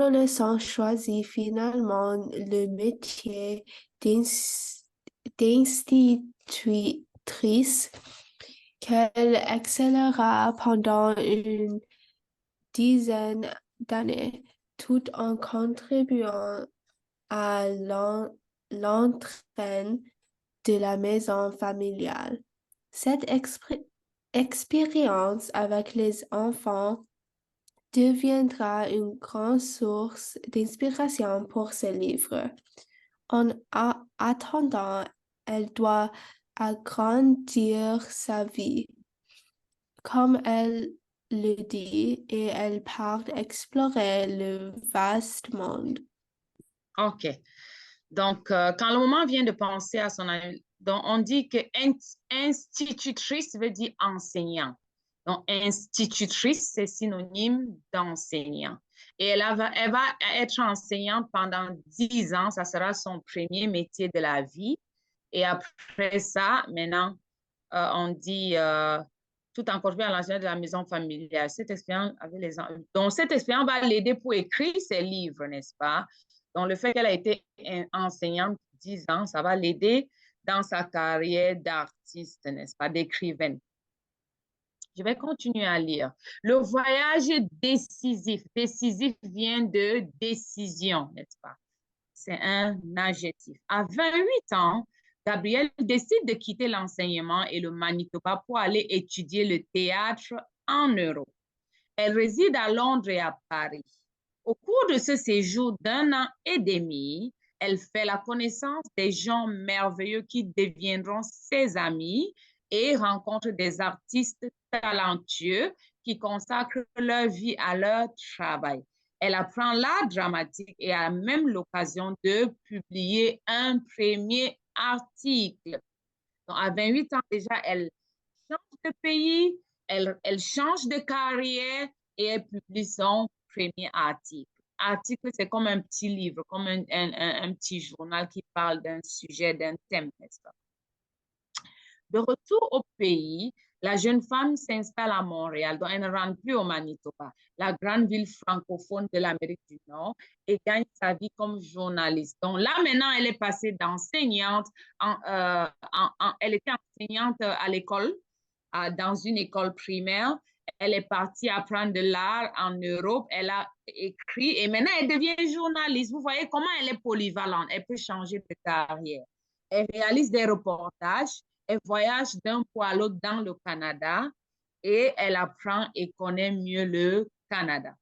Adolescent choisit finalement le métier d'institutrice qu'elle excellera pendant une dizaine d'années, tout en contribuant à l'entraîne de la maison familiale. Cette expérience avec les enfants deviendra une grande source d'inspiration pour ses livres. En attendant, elle doit agrandir sa vie, comme elle le dit, et elle part explorer le vaste monde. OK. Donc, quand le moment vient de penser à donc on dit que institutrice veut dire enseignant. Donc, institutrice, c'est synonyme d'enseignant. Et elle va être enseignante pendant 10 ans. Ça sera son premier métier de la vie. Et après ça, maintenant, on dit tout en contribuant à l'enseignement de la maison familiale. Cette expérience avec les enfants. Donc, cette expérience va l'aider pour écrire ses livres, n'est-ce pas? Donc, le fait qu'elle a été enseignante 10 ans, ça va l'aider dans sa carrière d'artiste, n'est-ce pas, d'écrivaine. Je vais continuer à lire. Le voyage décisif. Décisif vient de décision, n'est-ce pas? C'est un adjectif. À 28 ans, Gabrielle décide de quitter l'enseignement et le Manitoba pour aller étudier le théâtre en Europe. Elle réside à Londres et à Paris. Au cours de ce séjour d'un an et demi, elle fait la connaissance des gens merveilleux qui deviendront ses amis et rencontre des artistes talentueux qui consacrent leur vie à leur travail. Elle apprend l'art dramatique et a même l'occasion de publier un premier article. Donc, à 28 ans déjà, elle change de pays, elle change de carrière et elle publie son premier article. Article, c'est comme un petit livre, comme un petit journal qui parle d'un sujet, d'un thème, n'est-ce pas? De retour au pays, la jeune femme s'installe à Montréal, donc elle ne rentre plus au Manitoba, la grande ville francophone de l'Amérique du Nord, et gagne sa vie comme journaliste. Donc là, maintenant, elle est passée d'enseignante, elle était enseignante à l'école, dans une école primaire. Elle est partie apprendre de l'art en Europe. Elle a écrit et maintenant elle devient journaliste. Vous voyez comment elle est polyvalente. Elle peut changer de carrière. Elle réalise des reportages. Elle voyage d'un point à l'autre dans le Canada et elle apprend et connaît mieux le Canada.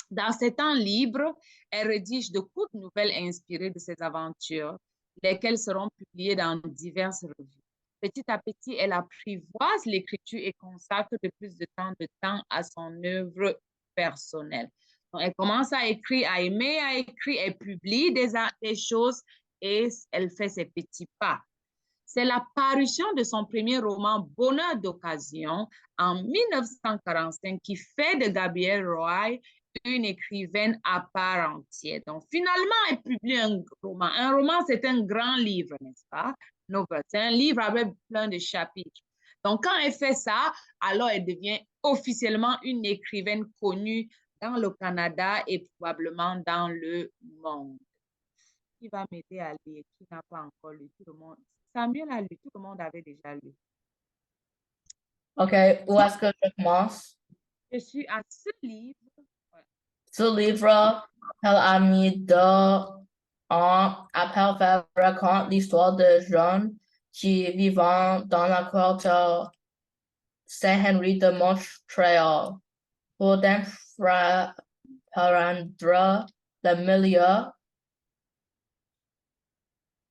Dans ses temps libres, elle rédige de courtes nouvelles inspirées de ses aventures, lesquelles seront publiées dans diverses revues. Petit à petit, elle apprivoise l'écriture et consacre de plus de temps à son œuvre personnelle. Donc, elle commence à écrire, à aimer à écrire, elle publie des choses et elle fait ses petits pas. C'est la parution de son premier roman Bonheur d'occasion en 1945 qui fait de Gabrielle Roy une écrivaine à part entière. Donc, finalement, elle publie un roman. Un roman, c'est un grand livre, n'est-ce pas? Novel. C'est un livre avec plein de chapitres. Donc, quand elle fait ça, alors elle devient officiellement une écrivaine connue dans le Canada et probablement dans le monde. Qui va m'aider à lire, qui n'a pas encore lu, tout le monde. Samuel a lu, tout le monde avait déjà lu. OK, où est-ce que je commence? Je suis à ce livre. Ouais. Ce livre, elle a mis 2 ans après faire raconte l'histoire de jeunes qui vivent dans la culture Saint-Henri de Montréal. Pour comprendre le milieu,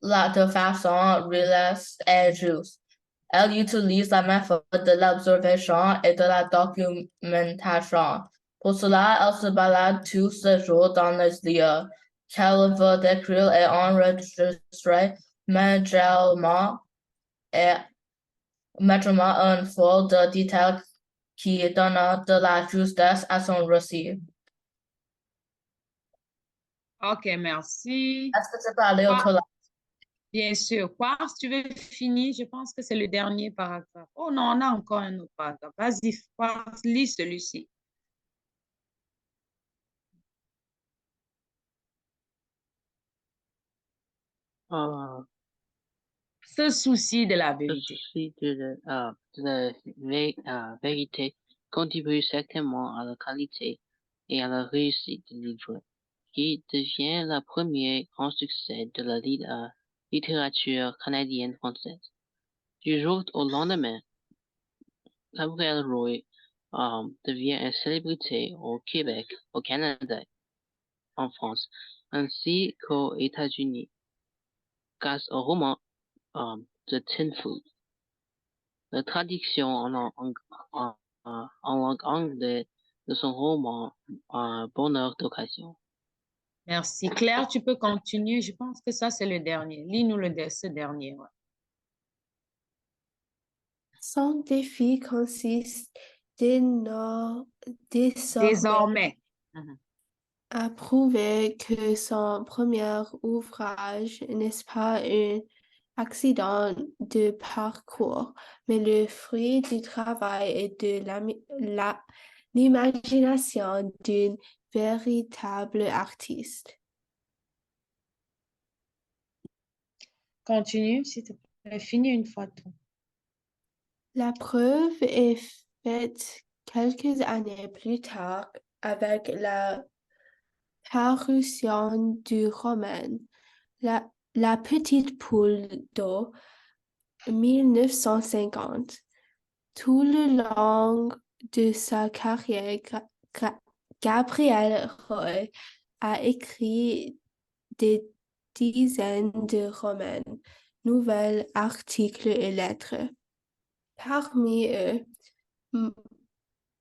de façon réaliste et juste. Elle utilise la méthode de l'observation et de la documentation. Pour cela, elle se balade tous ses jours dans les lieux qu'elle veut décrire et enregistrer médialement une foule de détails qui donnent de la justesse à son récit. OK, merci. Est-ce que tu peux aller au toilette? Bien sûr. Quoi, si tu veux finir, je pense que c'est le dernier paragraphe. Oh non, on a encore un autre paragraphe. Vas-y, lis celui-ci. Se soucie de la Le vérité. souci de la vérité contribue certainement à la qualité et à la réussite du livre, qui devient le premier grand succès de la littérature canadienne-française. Du jour au lendemain, Gabriel Roy devient une célébrité au Québec, au Canada, en France, ainsi qu'aux États-Unis, grâce au roman The Tin Food. La traduction en langue anglaise de son roman Bonheur d'occasion. Merci. Claire, tu peux continuer. Je pense que ça, c'est le dernier. Lis-nous ce dernier. Ouais. Son défi consiste désormais Désormais. à prouver que son premier ouvrage n'est pas un accident de parcours, mais le fruit du travail et de l'imagination d'un véritable artiste. Continue, s'il te plaît. Finis une fois tout. La preuve est faite quelques années plus tard avec la parution du roman La petite poule d'eau, 1950. Tout le long de sa carrière, Gabriel Roy a écrit des dizaines de romans, nouvelles, articles et lettres. Parmi eux,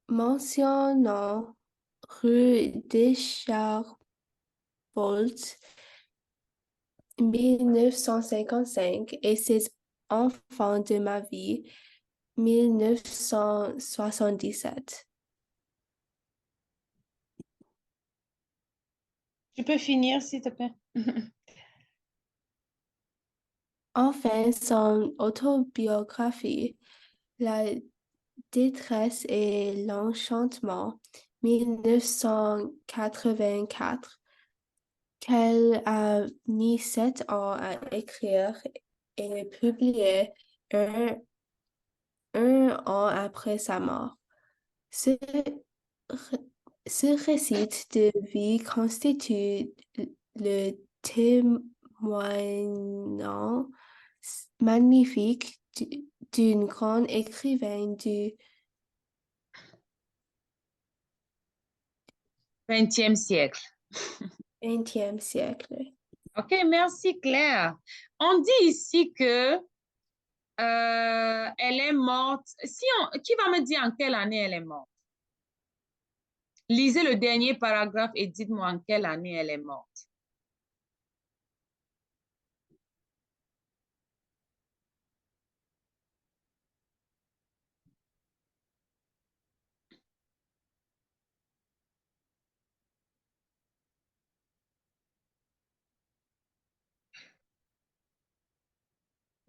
mentionnant rue Descharbolt, 1955 et ses enfants de ma vie, 1977. Tu peux finir, s'il te plaît. Enfin, son autobiographie, La détresse et l'enchantement, 1984, qu'elle a mis 7 ans à écrire et publié un an après sa mort. Ce récit de vie constitue le témoignage magnifique d'une grande écrivaine du 20e siècle. 20e siècle. OK, merci Claire. On dit ici que elle est morte. Qui va me dire en quelle année elle est morte? Lisez le dernier paragraphe et dites-moi en quelle année elle est morte.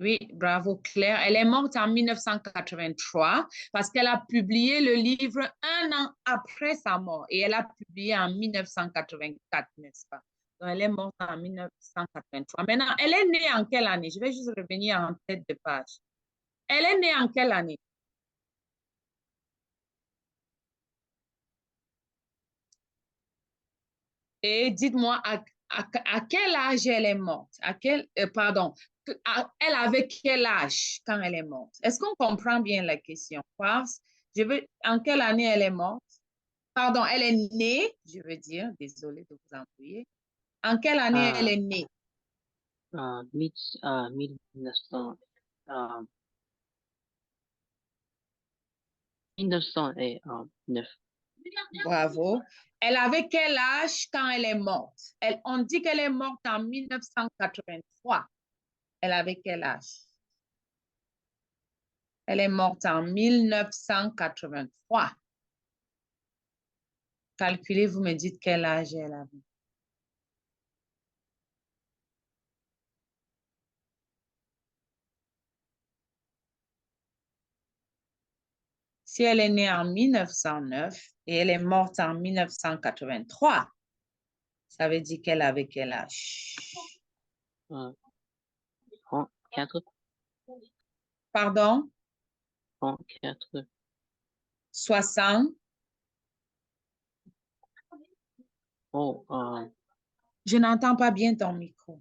Oui, bravo Claire. Elle est morte en 1983 parce qu'elle a publié le livre un an après sa mort et elle a publié en 1984, n'est-ce pas? Donc, elle est morte en 1983. Maintenant, elle est née en quelle année? Je vais juste revenir en tête de page. Elle est née en quelle année? Et dites-moi à quel âge elle est morte? Pardon, elle avait quel âge quand elle est morte? Est-ce qu'on comprend bien la question? En quelle année elle est morte? Pardon, elle est née, je veux dire, désolée de vous embrouiller. En quelle année elle est née? 1909. Bravo. Elle avait quel âge quand elle est morte? On dit qu'elle est morte en 1983. Elle avait quel âge? Elle est morte en 1983. Calculez, vous me dites quel âge elle avait. Si elle est née en 1909 et elle est morte en 1983, ça veut dire qu'elle avait quel âge? 34. Pardon? 34. 60. Oh, Je n'entends pas bien ton micro.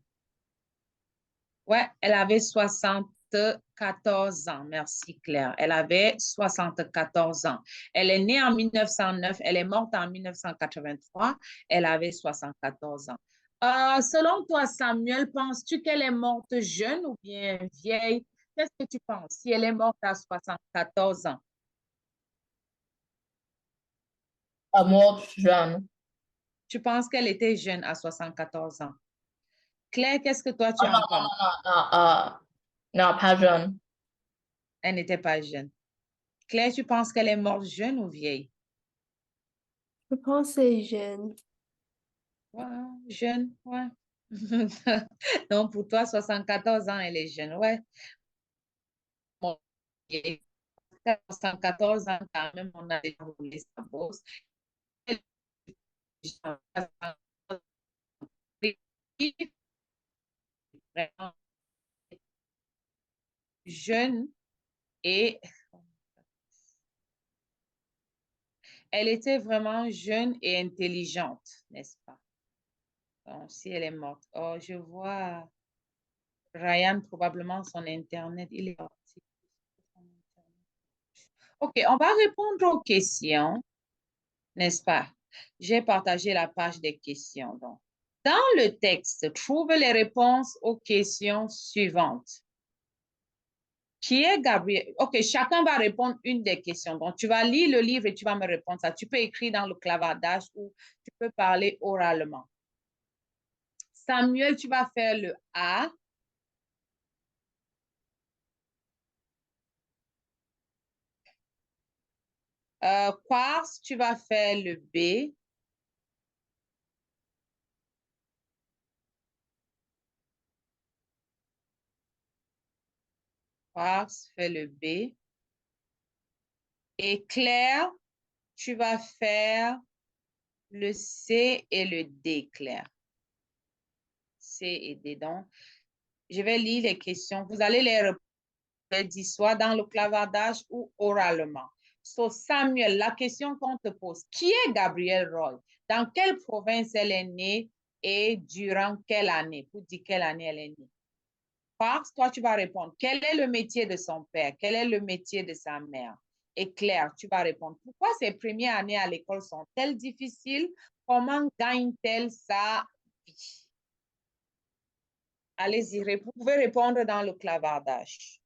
Ouais, elle avait 74 ans. Merci, Claire. Elle avait 74 ans. Elle est née en 1909. Elle est morte en 1983. Elle avait 74 ans. Selon toi, Samuel, penses-tu qu'elle est morte jeune ou bien vieille? Qu'est-ce que tu penses si elle est morte à 74 ans? Mort jeune. Tu penses qu'elle était jeune à 74 ans? Claire, qu'est-ce que toi tu Non, en penses? non, pas jeune. Elle n'était pas jeune. Claire, tu penses qu'elle est morte jeune ou vieille? Je pense que c'est jeune. Ouais, jeune, ouais. Donc, pour toi, 74 ans, elle est jeune, ouais. Bon, vieille. 74 ans, quand même, on a déjà roulé sa bourse. Elle est vraiment jeune et elle était vraiment jeune et intelligente, n'est-ce pas? Donc, si elle est morte. Oh, je vois Ryan, probablement son Internet, il est parti. OK, on va répondre aux questions, n'est-ce pas? J'ai partagé la page des questions. Donc, dans le texte, trouve les réponses aux questions suivantes. Qui est Gabriel? OK, chacun va répondre une des questions. Donc, tu vas lire le livre et tu vas me répondre ça. Tu peux écrire dans le clavardage ou tu peux parler oralement. Samuel, tu vas faire le A. Quartz, tu vas faire le B. Quartz fait le B. Et Claire, tu vas faire le C et le D, Claire. C et D. Donc, je vais lire les questions. Vous allez les répondre soit dans le clavardage ou oralement. So, Samuel, la question qu'on te pose, qui est Gabrielle Roy? Dans quelle province elle est née et durant quelle année? Pour dire quelle année elle est née. Parce toi, tu vas répondre, quel est le métier de son père? Quel est le métier de sa mère? Et Claire, tu vas répondre, pourquoi ses premières années à l'école sont-elles difficiles? Comment gagne-t-elle sa vie? Allez-y, vous pouvez répondre dans le clavardage.